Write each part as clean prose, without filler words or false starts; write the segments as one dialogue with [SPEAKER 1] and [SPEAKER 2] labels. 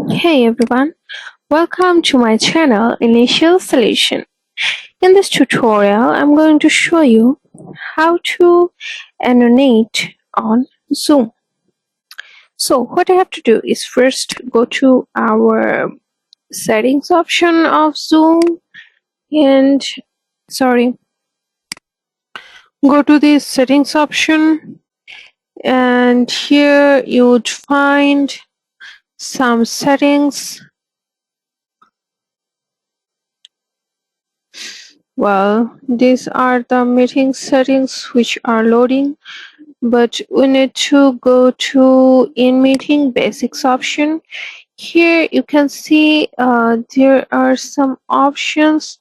[SPEAKER 1] Hey everyone, welcome to my channel Initial Solution. In this tutorial, I'm going to show you how to annonate on Zoom. So what I have to do is first go to our settings option of Zoom and go to the settings option, and here you would find some settings. Well, these are the meeting settings which are loading, but we need to go to in meeting basics option. Here you can see there are some options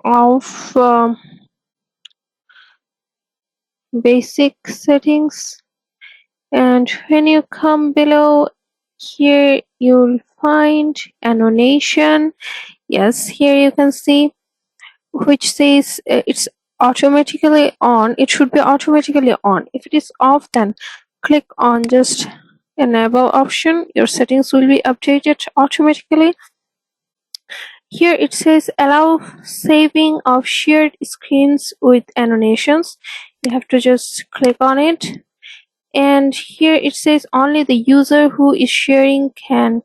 [SPEAKER 1] of basic settings, and when you come below here you'll find annotation. Yes, here you can see which says it's automatically on. It should be automatically on. If it is off, then click on just enable option. Your settings will be updated automatically. Here it says allow saving of shared screens with annotations. You have to just click on it, and here it says only the user who is sharing can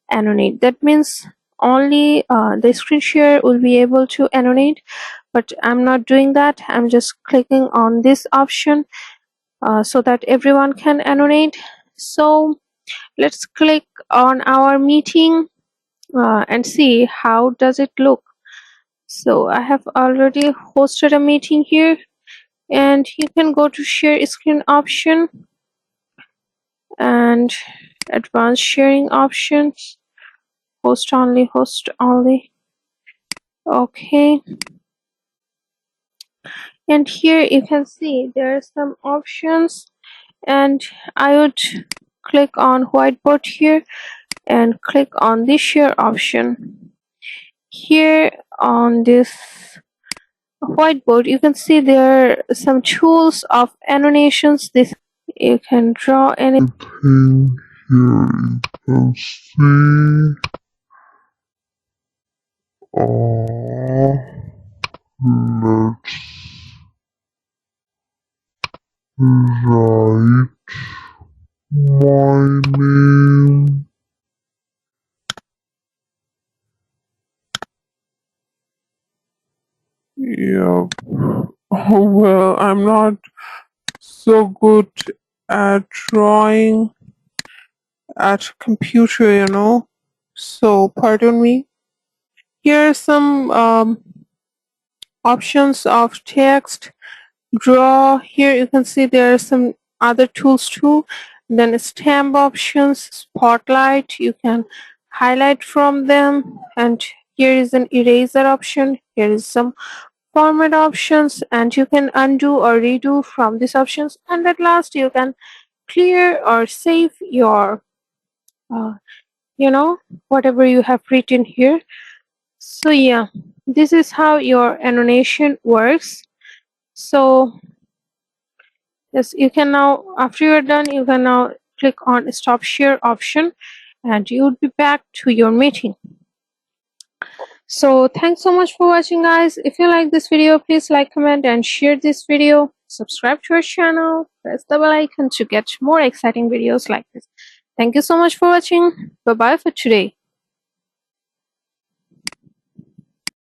[SPEAKER 1] annotate. That means only the screen share will be able to annotate, but I'm not doing that. I'm just clicking on this option so that everyone can annotate. So let's click on our meeting and see how does it look. So I have already hosted a meeting here, and you can go to share screen option and advanced sharing options, host only. Okay, and here you can see there are some options, and I would click on whiteboard here and click on the share option. Here on this whiteboard you can see there are some tools of annotations. This you can draw anything. Here you can see let's write my name. Yep. Oh, well, I'm not so good at drawing at computer. So pardon me. Here are some options of text. Draw. Here you can see there are some other tools too. Then stamp options, spotlight. You can highlight from them, and here is an eraser option. Here is some format options, and you can undo or redo from these options, and at last you can clear or save your uh, whatever you have written here. So yeah, this is how your annotation works. So yes, you can now, after you're done, you can now click on stop share option, and you would be back to your meeting. So thanks so much for watching, guys. If you like this video, please like, comment, and share this video. Subscribe to our channel, press the bell icon to get more exciting videos like this. Thank you so much for watching. Bye bye for today.